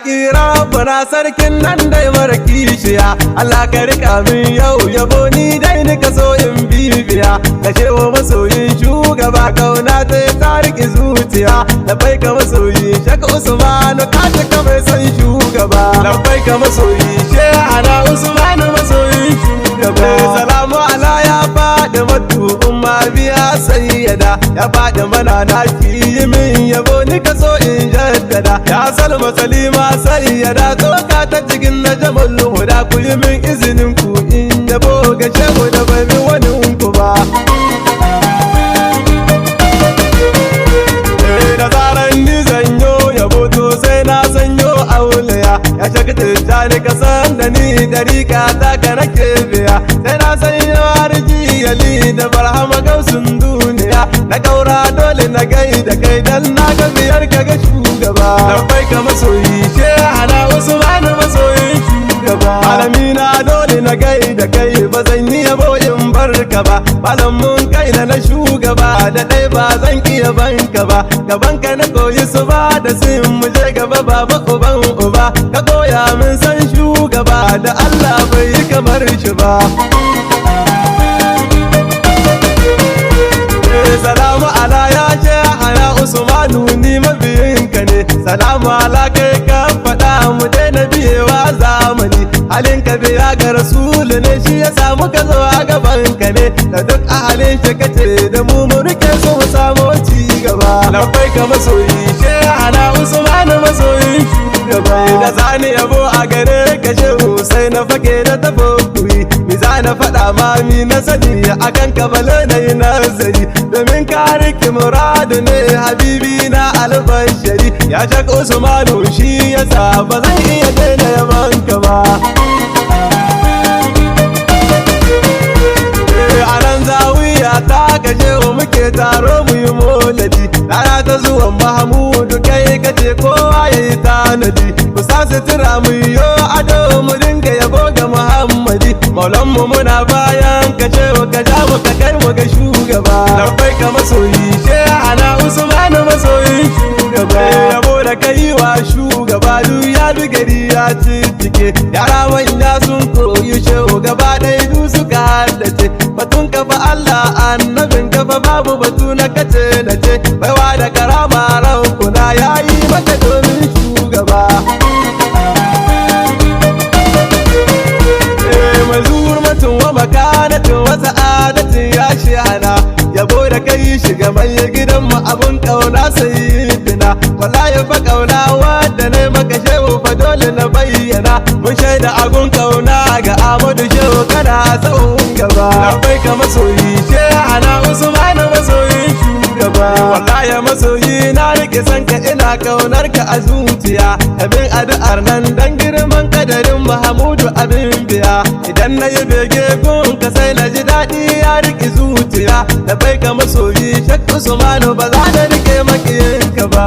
kira bana sarkin nan dai mara kishiya. Allah ka rika min yau yabo ni dai nika so in bibiya. Ka ce wa masoyin shugaba kauna ta riki zuciya. Labai ka masoyi Shek Usmanu ka cika mai san shugaba. Labai ka masoyi Shehana Usmanu masoyin shugaba. Salamu ala ya faɗi matu umma biya sayyada. Ya faɗi mana na ki min yabo nika so in jaddada. Ya Salma Salima sayyada tsoka ta cikin na jamal huda. Ku yi min izinin ku in yabo ga shehu da bai min wani unku ba. Da zaran ni zanyo yabo to sai na sanyo aulaya. Ya shaka tijjani ka san da ni dariƙa ta ka nake biya. Sai na sanyo harji yali da barhama gausun duniya. Na kaura dole na gaida kai dan na ga biyar ka ga shugaba. Labai ka masoyi Shehana Usmanu masoyin shugaba. Alamina dole na gaida kai ba zan yi yabo in barka ba. Malamin kai na shugaba da ɗai ba zan iya banka ba. Gaban ka na koyi su ba da sin mu je gaba baba uban uba. Ka koya min san shugaba da Allah bai yi kamar shi ba. Salamu ala ya Shehana Usmanu ni mabiyinka ne. Salamu ala kai ka faɗa mu daina biyewa zamani. Halin ka biya ga rasulu ne shi ya samu ka zo a gaban ka ne. Da duk ahalin shi kace da mu rike so mu samu ci gaba. Labai ka masoyi Shehana Usmanu masoyin shugaba. Da zani yabo a gare ka shehu sai na fage da tafakkuri. Mi za na faɗa ma mi na sani akan kabale na yi nazari. Domin ka rike muradu ne habibi na albashari. Ya Shek Usmanu shi yasa ba zan iya daina yabanka ba. A nan zawiya ta gaje wa muke taro mu yi moladi. Rana ta zuwan Mahamudu kai kace kowa ya yi tanadi. Ku sa sutura mu yo ado mu dinga yabo ga Muhammadi. Maulanmu muna bayan ka ce ka ja mu ka kai mu ga shugaba. Labai ka masoyi Shehana Usmanu masoyin shugaba. Yabo da kai wa shugaba duk ya bi gari ya tike. Yara manya sun koyi shehu gaba ɗaya du suka haddace. Batun ka fa Allah annabin ka fa babu batu na kace na ce. Baiwa da karama rankuna yayi maka domin shugaba. Mazurmatun wa makanatin wa sa'adatin ya Shehana. Yabo da kai shiga mai gidan mu abun kauna sayyidina. Wallahi fa kauna wadda ne maka shehu fa dole na bayyana. Mun shaida abun kauna ga Ahmadu shehu kana tsawon gaba. Labai ka masoyi Shehana Usmanu masoyin shugaba. Wallahi masoyi na rike san ka ina kaunar ka a zuciya. Abin addu'ar nan dan girman kadarin Mahamudu abin biya. Idan na yi bege gun ka sai na ji daɗi ya rike zuciya. Labai ka masoyi Shek Usmanu ba za na rike makiyinka ba.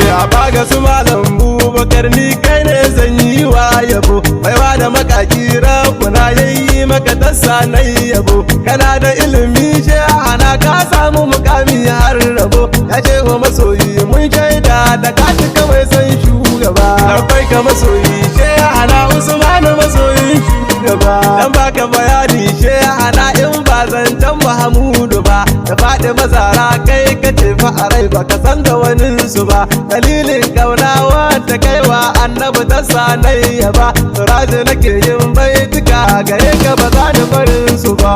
Ya baga su malam Bubakar ni kai ne zan yi wa yabo. Baiwa da makaki rabuna yayi maka tassa na yabo. Kana da ilimi Shehana ka samu mukami har rabo. Ya shehu masoyi mun shaida da ka cika mai san shugaba. Labai ka masoyi Shehana Usmanu masoyin shugaba. Dan baka bayani Shehana in ba zancen Mahamudu ba. Da faɗi mazara kai ka ce fa a rai baka san da wanin su ba. Dalilin kauna wanda kaiwa annabi ta sanayya ba. Suraji nake yin baituka gare ka ba za ni barin su ba.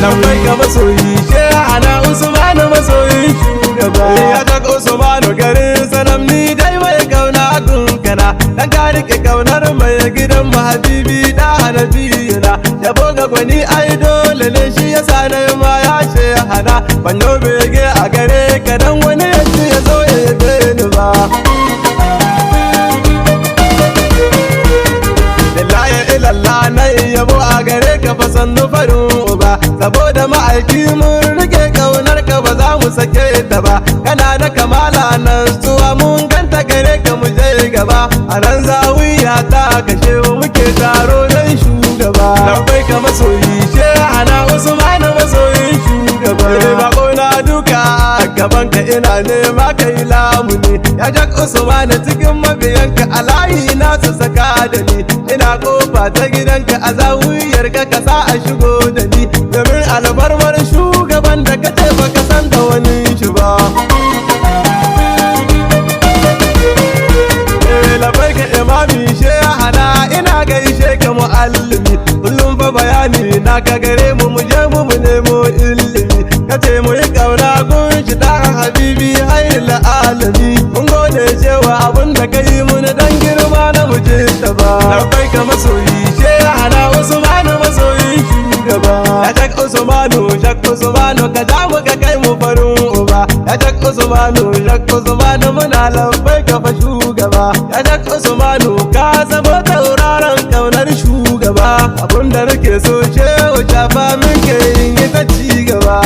Labai ka masoyi Shehana Usmanu masoyin shugaba. Ya Shek Usmanu garin sanam ni dai mai kauna gunkana. Dan ka rike kaunar mai gidan mu habibi da nabiyina. Yabo ga gwani ai dole ne shi yasa na ma ya Shehana. Ban yo bege a gare ka dan wani yanzu ya zo ya yabe ni ba. Lillahi ilallah na yabo a gare ka fa sannu farin da ma'aiki mun rike kaunar ka ba za mu sake ta ba, kana da kamala nan zuwa mun ganta gare ka mu je gaba, a nan zawiya ta kashe muke taro don shugaba. Labai ka masoyi Shehana Usman masoyin shugaba, bako na duka gaban ka ina nema kai lamuni, ya Jak Usman cikin mabiyanka a layi na su saka da ni, ina kofa ta gidanka a zawiyar ka sa a shigo da ni, domin albarmar shugaban da kace baka san da wani shi ba. Labai ka imami Shehana ina gaishe ka muallimi, kullum fa bayani na ka gare mu je mu nemo ilimi, kace mu yi kauna gun shi da habibi hayrul alami, mun gode cewa abin da kai mun dan girma na muje ta ba. Labai ka masoyi Shehana Usman masoyin shugaba, ya Jak Usmanu ka ja mu ka kai mu farin uba, ya Jak Usmanu muna labai ka fa shugaba, ya Jak Usmanu ka zama tauraron kaunar shugaba, abinda nake so shehu shafa min ke yin yi ta ci gaba.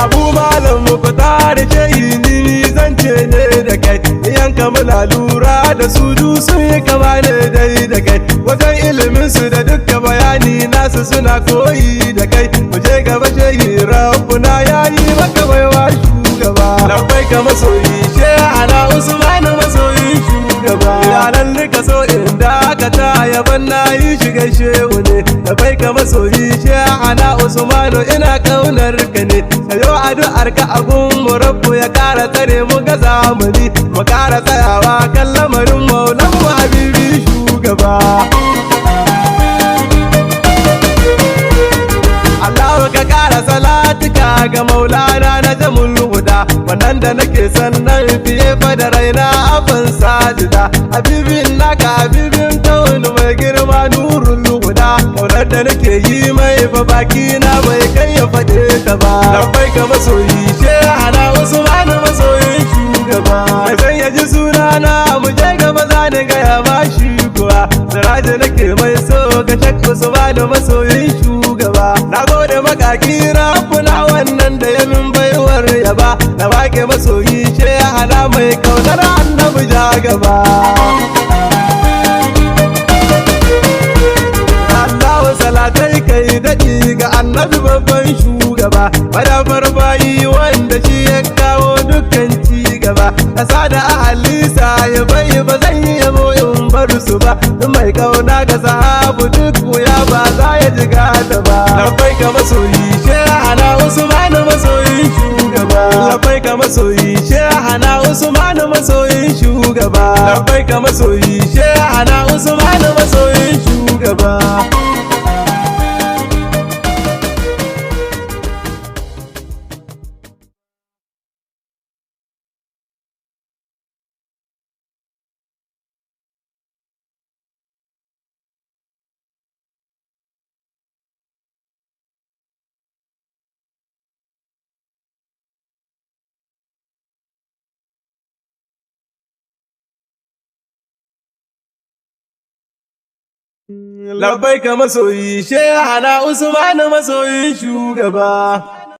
Abu malam mu fita da shehi ni zance ne da kai, yanka muna lura da su sun yi kama ne dai da kai, wajen ilimin su da dukkan bayani nasu suna koyi da kai, mu je gaba shehi rabbuna yayi maka baiwa shugaba. Labai ka masoyi Shehana Usman masoyin shugaba, yaran nika so inda aka ta yaban na yi shiga shehu ne. Labai ka masoyi Shehana Usman ina kaunar ka ne, sayo addu'ar ka abun mu rabbu ya kara tsare mu ga zamani, mu kara tsayawa kan lamarin maulan mu habibi shugaba. Allah ka kara salatuka ga maulana na jamul huda, wannan da nake sannan fiye fa da raina abin sajida, habibin naka habibin kaunu mai girma nurul huda, kaunar da nake yi mai fa baki na bai kai ya faɗe ta ba. Labai ka masoyi Shehana Usman masoyin shugaba, mai san ya ji sunana mu je gaba za ni gaya ma shi kuwa, siraji nake mai so ga Jak Usman masoyin shugaba, na gode makaki rafuna wannan da ya min baiwar yaba, na wake masoyi Shehana mai kaunar annabi ja gaba. Allahu salatai kai daɗi ga annabi babban shugaba, madafar bayi wanda shi ya kawo dukkan ci gaba, ƙasa da ahalisa ya bai ba zan yi yabo in bar su ba, mai kauna ga sahabu duk wuya ba za ya jiga ta ba. Labai ka masoyi Shehana Usman masoyin shugaba, labai ka masoyi Shehana Usman masoyin shugaba, labai ka masoyi Shehana Usman masoyin shugaba. Labai ka masoyi Shehana Usman masoyin shugaba.